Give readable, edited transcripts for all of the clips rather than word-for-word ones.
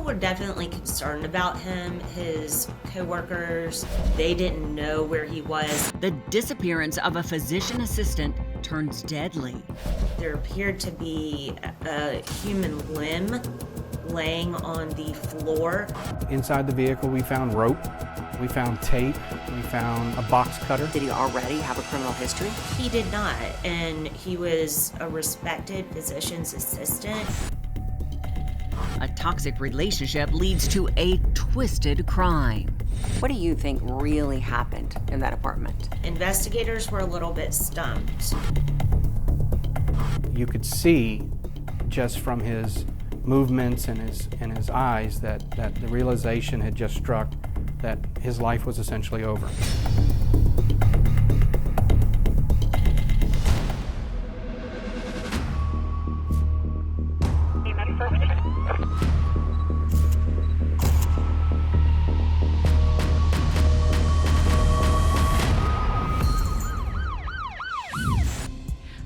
were definitely concerned about him. His coworkers, they didn't know where he was. The disappearance of a physician assistant turns deadly. There appeared to be a human limb laying on the floor. Inside the vehicle, we found rope, we found tape, we found a box cutter. Did he already have a criminal history? He did not, and he was a respected physician's assistant. A toxic relationship leads to a twisted crime. What do you think really happened in that apartment? Investigators were a little bit stumped. You could see just from his movements and his eyes that the realization had just struck that his life was essentially over.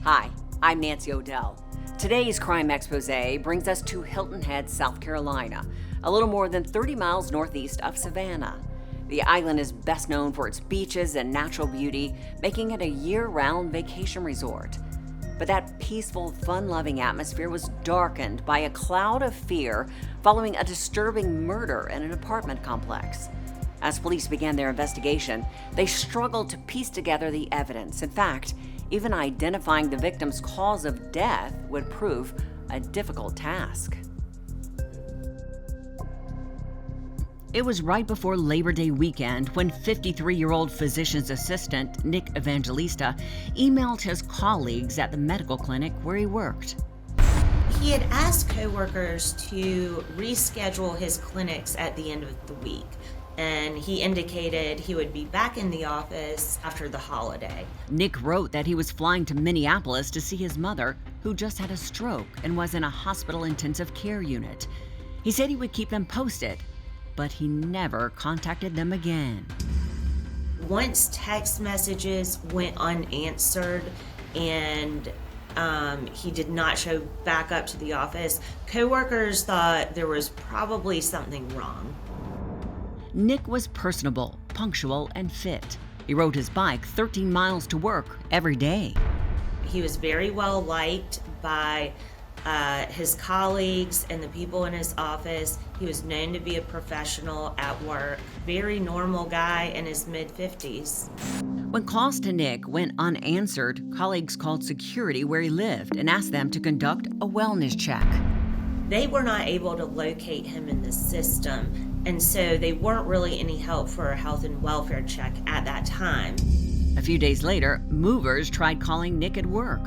Hi, I'm Nancy O'Dell. Today's Crime Exposé brings us to Hilton Head, South Carolina, a little more than 30 miles northeast of Savannah. The island is best known for its beaches and natural beauty, making it a year-round vacation resort. But that peaceful, fun-loving atmosphere was darkened by a cloud of fear following a disturbing murder in an apartment complex. As police began their investigation, they struggled to piece together the evidence. In fact, even identifying the victim's cause of death would prove a difficult task. It was right before Labor Day weekend when 53-year-old physician's assistant Nick Evangelista emailed his colleagues at the medical clinic where he worked. He had asked coworkers to reschedule his clinics at the end of the week, and he indicated he would be back in the office after the holiday. Nick wrote that he was flying to Minneapolis to see his mother, who just had a stroke and was in a hospital intensive care unit. He said he would keep them posted, but he never contacted them again. Once text messages went unanswered and he did not show back up to the office, coworkers thought there was probably something wrong. Nick was personable, punctual, and fit. He rode his bike 13 miles to work every day. He was very well liked by his colleagues and the people in his office. He was known to be a professional at work, very normal guy in his mid-50s. When calls to Nick went unanswered, colleagues called security where he lived and asked them to conduct a wellness check. They were not able to locate him in the system, and so they weren't really any help for a health and welfare check at that time. A few days later, movers tried calling Nick at work.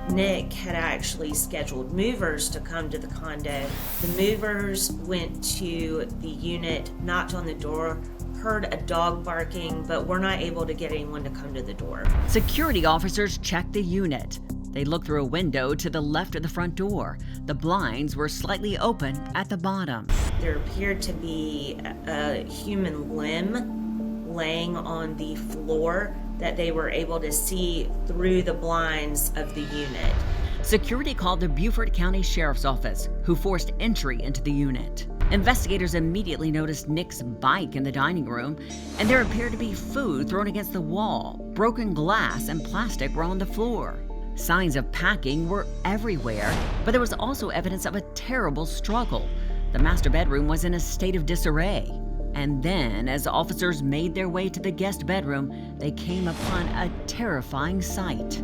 Nick had actually scheduled movers to come to the condo. The movers went to the unit, knocked on the door, heard a dog barking, but were not able to get anyone to come to the door. Security officers checked the unit. They looked through a window to the left of the front door. The blinds were slightly open at the bottom. There appeared to be a human limb laying on the floor that they were able to see through the blinds of the unit. Security called the Beaufort County Sheriff's Office, who forced entry into the unit. Investigators immediately noticed Nick's bike in the dining room, and there appeared to be food thrown against the wall. Broken glass and plastic were on the floor. Signs of packing were everywhere, but there was also evidence of a terrible struggle. The master bedroom was in a state of disarray. And then, as officers made their way to the guest bedroom, they came upon a terrifying sight.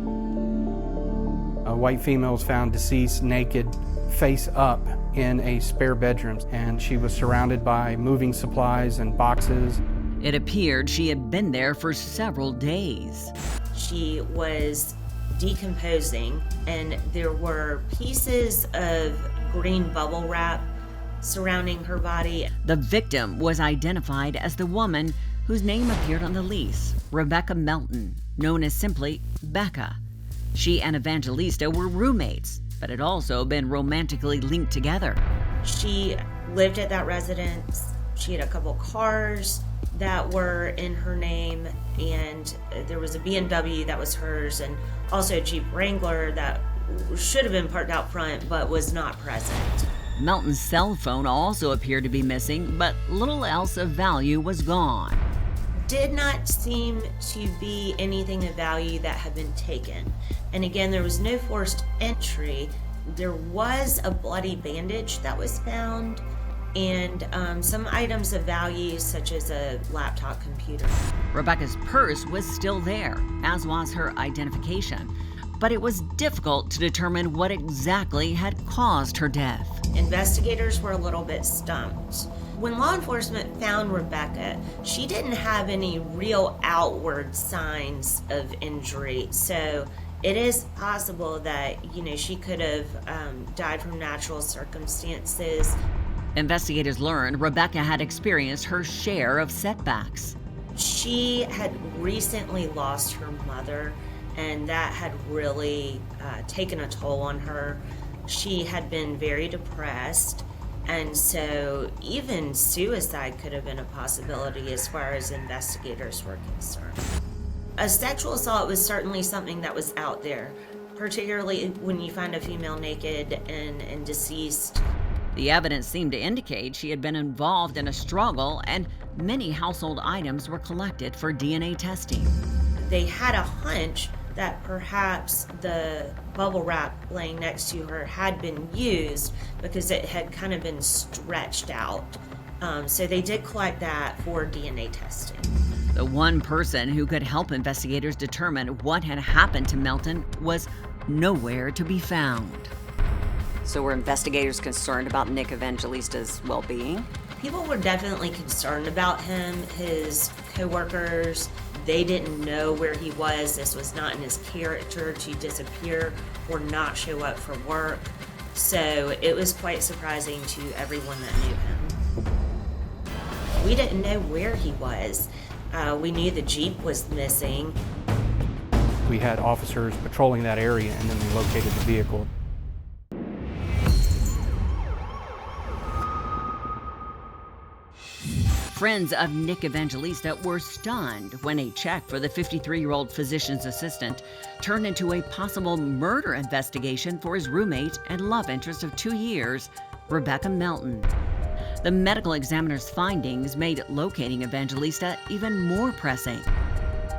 A white female was found deceased, naked, face up in a spare bedroom, and she was surrounded by moving supplies and boxes. It appeared she had been there for several days. She was decomposing, and there were pieces of green bubble wrap surrounding her body. The victim was identified as the woman whose name appeared on the lease, Rebecca Melton, known as simply Becca. She and Evangelista were roommates, but had also been romantically linked together. She lived at that residence. She had a couple cars that were in her name, and there was a BMW that was hers, and also a Jeep Wrangler that should have been parked out front but was not present. Melton's cell phone also appeared to be missing, but little else of value was gone. Did not seem to be anything of value that had been taken. And again, there was no forced entry. There was a bloody bandage that was found, and some items of value such as a laptop computer. Rebecca's purse was still there, as was her identification, but it was difficult to determine what exactly had caused her death. Investigators were a little bit stumped. When law enforcement found Rebecca, she didn't have any real outward signs of injury, so it is possible that, she could have died from natural circumstances. Investigators learned Rebecca had experienced her share of setbacks. She had recently lost her mother, and that had really taken a toll on her. She had been very depressed, and so even suicide could have been a possibility as far as investigators were concerned. A sexual assault was certainly something that was out there, particularly when you find a female naked and deceased. The evidence seemed to indicate she had been involved in a struggle, and many household items were collected for DNA testing. They had a hunch that perhaps the bubble wrap laying next to her had been used because it had kind of been stretched out. So they did collect that for DNA testing. The one person who could help investigators determine what had happened to Melton was nowhere to be found. So were investigators concerned about Nick Evangelista's well-being? People were definitely concerned about him. His coworkers, they didn't know where he was. This was not in his character to disappear or not show up for work. So it was quite surprising to everyone that knew him. We didn't know where he was. We knew the Jeep was missing. We had officers patrolling that area, and then they located the vehicle. Friends of Nick Evangelista were stunned when a check for the 53-year-old physician's assistant turned into a possible murder investigation for his roommate and love interest of 2 years, Rebecca Melton. The medical examiner's findings made locating Evangelista even more pressing.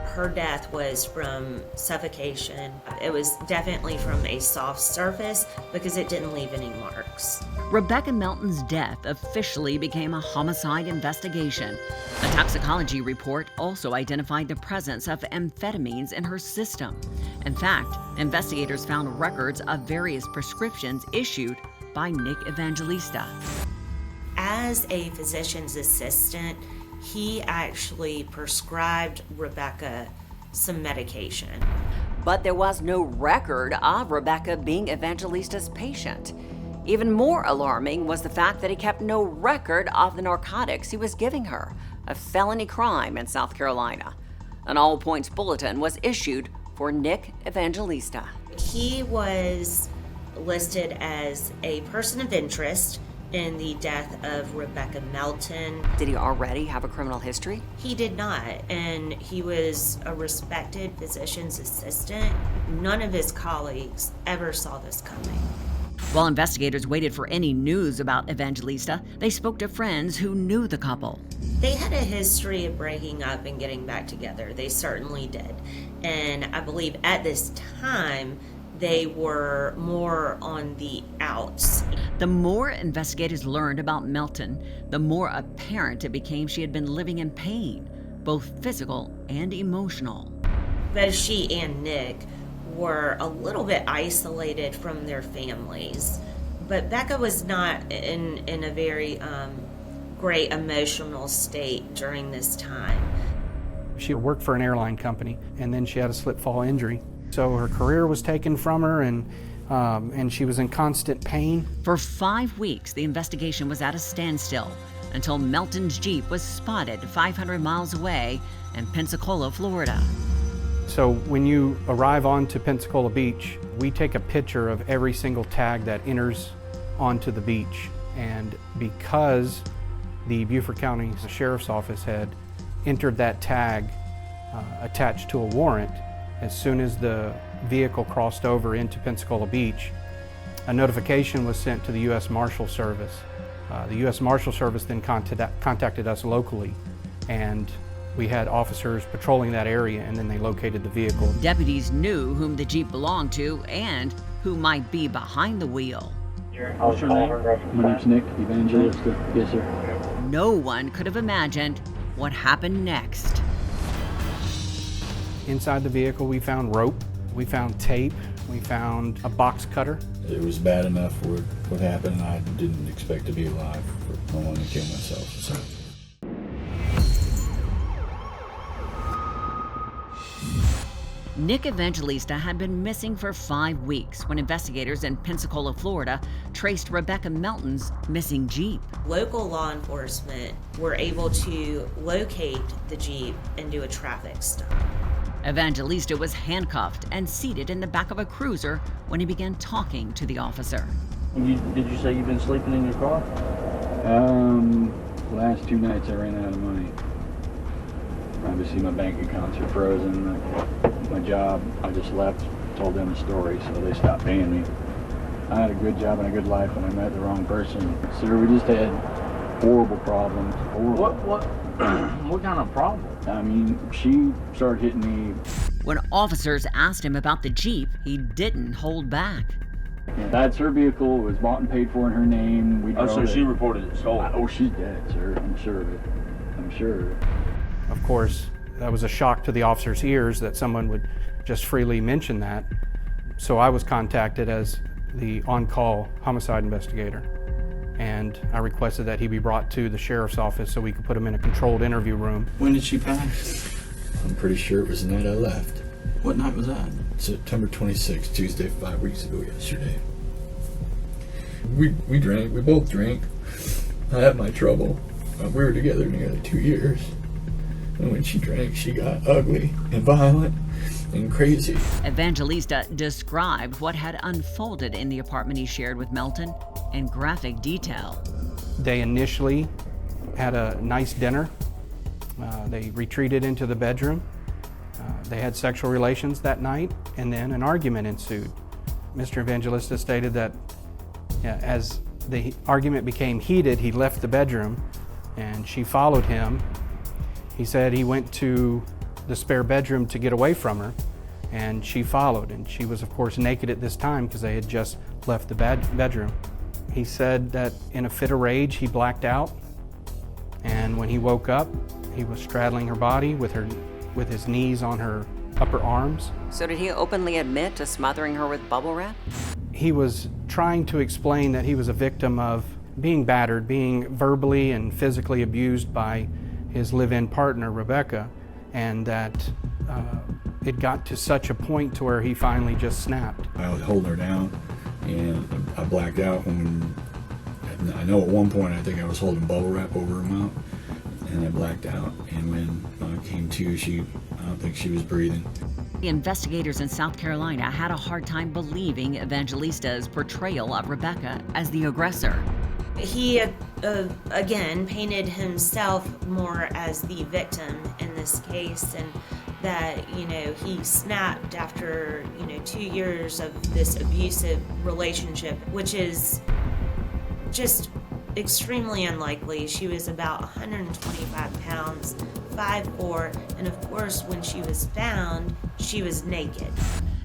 Her death was from suffocation. It was definitely from a soft surface because it didn't leave any marks. Rebecca Melton's death officially became a homicide investigation. A toxicology report also identified the presence of amphetamines in her system. In fact, investigators found records of various prescriptions issued by Nick Evangelista. As a physician's assistant, he actually prescribed Rebecca some medication. But there was no record of Rebecca being Evangelista's patient. Even more alarming was the fact that he kept no record of the narcotics he was giving her, a felony crime in South Carolina. An all-points bulletin was issued for Nick Evangelista. He was listed as a person of interest in the death of Rebecca Melton. Did he already have a criminal history? He did not, and he was a respected physician's assistant. None of his colleagues ever saw this coming. While investigators waited for any news about Evangelista, they spoke to friends who knew the couple. They had a history of breaking up and getting back together. They certainly did. And I believe at this time, they were more on the outs. The more investigators learned about Melton, the more apparent it became she had been living in pain, both physical and emotional. Both she and Nick were a little bit isolated from their families. But Becca was not in a very great emotional state during this time. She worked for an airline company, and then she had a slip-fall injury. So her career was taken from her, and she was in constant pain. For 5 weeks, the investigation was at a standstill until Melton's Jeep was spotted 500 miles away in Pensacola, Florida. So when you arrive onto Pensacola Beach, we take a picture of every single tag that enters onto the beach. And because the Beaufort County Sheriff's Office had entered that tag attached to a warrant, as soon as the vehicle crossed over into Pensacola Beach, a notification was sent to the U.S. Marshal Service. The U.S. Marshal Service then contacted us locally, and we had officers patrolling that area, and then they located the vehicle. Deputies knew whom the Jeep belonged to and who might be behind the wheel. What's your name? My name's Nick Evangelista. Yes, sir. No one could have imagined what happened next. Inside the vehicle, we found rope, we found tape, we found a box cutter. It was bad enough for what happened. I didn't expect to be alive for long to kill myself. So. Nick Evangelista had been missing for 5 weeks when investigators in Pensacola, Florida, traced Rebecca Melton's missing Jeep. Local law enforcement were able to locate the Jeep and do a traffic stop. Evangelista was handcuffed and seated in the back of a cruiser when he began talking to the officer. Did you say you've been sleeping in your car? Last 2 nights I ran out of money. Obviously my bank accounts are frozen. My job, I just left, told them the story, so they stopped paying me. I had a good job and a good life and I met the wrong person. Sir, we just had horrible problems. Horrible. What kind of problem? I mean, she started hitting me. When officers asked him about the Jeep, he didn't hold back. That's her vehicle. It was bought and paid for in her name. We Oh, drove so it. she reported it stolen? Oh, she's dead, sir. I'm sure of it. I'm sure of it. Of course, that was a shock to the officer's ears that someone would just freely mention that. So I was contacted as the on-call homicide investigator, and I requested that he be brought to the sheriff's office so we could put him in a controlled interview room. When did she pass? I'm pretty sure it was the night I left. What night was that? September 26th, Tuesday, 5 weeks ago yesterday. We drank, we both drank. I had my trouble. We were together nearly 2 years. And when she drank, she got ugly and violent and crazy. Evangelista described what had unfolded in the apartment he shared with Melton in graphic detail. They initially had a nice dinner. They retreated into the bedroom. They had sexual relations that night, and then an argument ensued. Mr. Evangelista stated that as the argument became heated, he left the bedroom and she followed him. He said he went to the spare bedroom to get away from her, and she followed, and she was of course naked at this time because they had just left the bedroom. He said that in a fit of rage he blacked out, and when he woke up he was straddling her body with his knees on her upper arms. So did he openly admit to smothering her with bubble wrap? He was trying to explain that he was a victim of being battered, being verbally and physically abused by his live-in partner, Rebecca, and that it got to such a point to where he finally just snapped. I was holding her down, and I blacked out when, I know at one point I think I was holding bubble wrap over her mouth, and I blacked out. And when I came to, I don't think she was breathing. The investigators in South Carolina had a hard time believing Evangelista's portrayal of Rebecca as the aggressor. He, again, painted himself more as the victim in this case, and that, he snapped after, 2 years of this abusive relationship, which is just extremely unlikely. She was about 125 pounds, 5'4", and of course, when she was found, she was naked.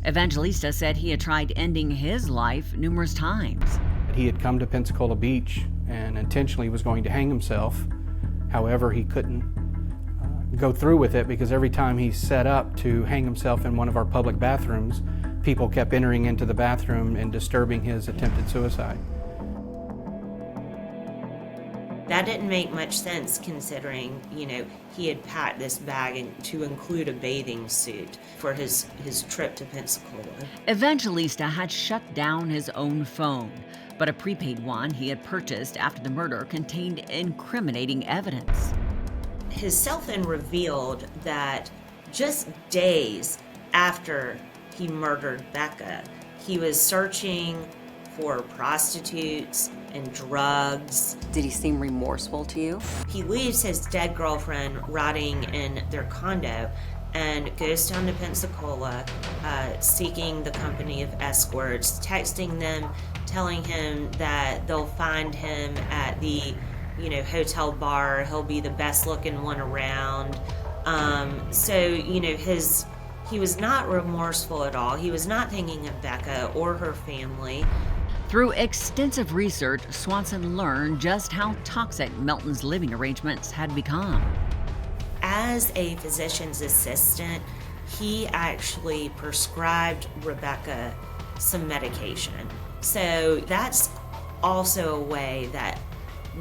Evangelista said he had tried ending his life numerous times. He had come to Pensacola Beach and intentionally was going to hang himself. However, he couldn't go through with it because every time he set up to hang himself in one of our public bathrooms, people kept entering into the bathroom and disturbing his attempted suicide. That didn't make much sense considering, he had packed this bag to include a bathing suit for his trip to Pensacola. Evangelista had shut down his own phone, but a prepaid one he had purchased after the murder contained incriminating evidence. His cell phone revealed that just days after he murdered Becca, he was searching for prostitutes and drugs. Did he seem remorseful to you? He leaves his dead girlfriend rotting in their condo and goes down to Pensacola seeking the company of escorts, texting them telling him that they'll find him at the, hotel bar. He'll be the best looking one around. He was not remorseful at all. He was not thinking of Becca or her family. Through extensive research, Swanson learned just how toxic Melton's living arrangements had become. As a physician's assistant, he actually prescribed Rebecca some medication. So that's also a way that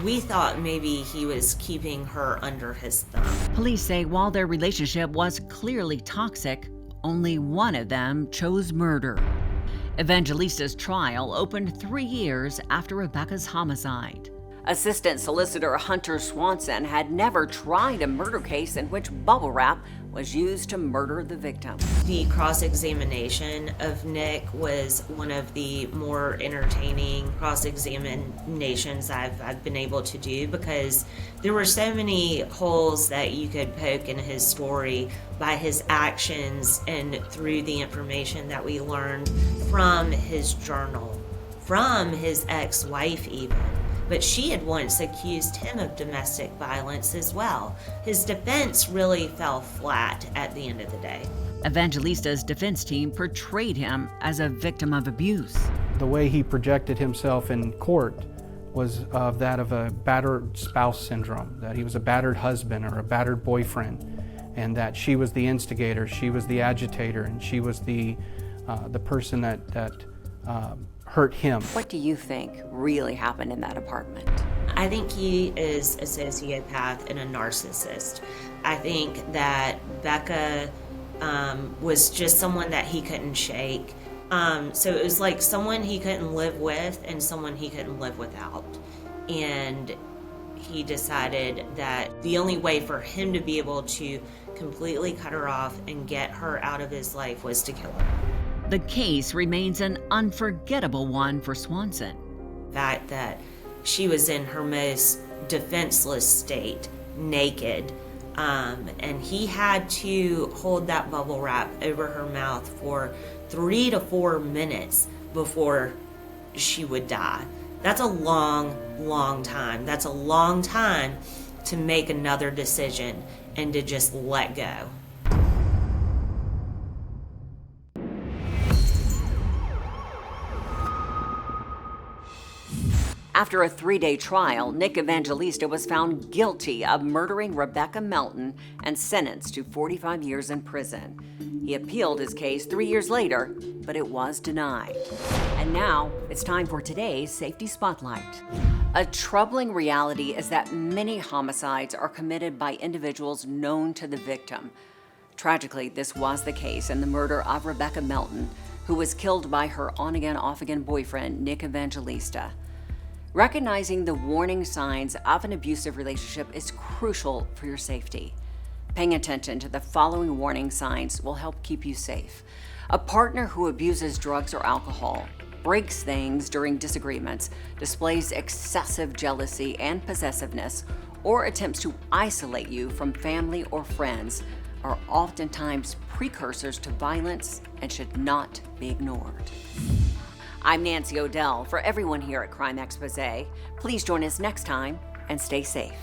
we thought maybe he was keeping her under his thumb. Police say while their relationship was clearly toxic, only one of them chose murder. Evangelista's trial opened 3 years after Rebecca's homicide. Assistant Solicitor Hunter Swanson had never tried a murder case in which bubble wrap was used to murder the victim. The cross-examination of Nick was one of the more entertaining cross-examinations I've been able to do, because there were so many holes that you could poke in his story by his actions and through the information that we learned from his journal, from his ex-wife even. But she had once accused him of domestic violence as well. His defense really fell flat at the end of the day. Evangelista's defense team portrayed him as a victim of abuse. The way he projected himself in court was of that of a battered spouse syndrome, that he was a battered husband or a battered boyfriend, and that she was the instigator, she was the agitator, and she was the person that hurt him. What do you think really happened in that apartment? I think he is a sociopath and a narcissist. I think that Becca was just someone that he couldn't shake. So it was like someone he couldn't live with and someone he couldn't live without. And he decided that the only way for him to be able to completely cut her off and get her out of his life was to kill her. The case remains an unforgettable one for Swanson. The fact that she was in her most defenseless state, naked, and he had to hold that bubble wrap over her mouth for 3 to 4 minutes before she would die. That's a long, long time. That's a long time to make another decision and to just let go. After a 3-day trial, Nick Evangelista was found guilty of murdering Rebecca Melton and sentenced to 45 years in prison. He appealed his case 3 years later, but it was denied. And now it's time for today's Safety Spotlight. A troubling reality is that many homicides are committed by individuals known to the victim. Tragically, this was the case in the murder of Rebecca Melton, who was killed by her on-again, off-again boyfriend, Nick Evangelista. Recognizing the warning signs of an abusive relationship is crucial for your safety. Paying attention to the following warning signs will help keep you safe. A partner who abuses drugs or alcohol, breaks things during disagreements, displays excessive jealousy and possessiveness, or attempts to isolate you from family or friends are oftentimes precursors to violence and should not be ignored. I'm Nancy O'Dell. For everyone here at Crime Exposé, please join us next time and stay safe.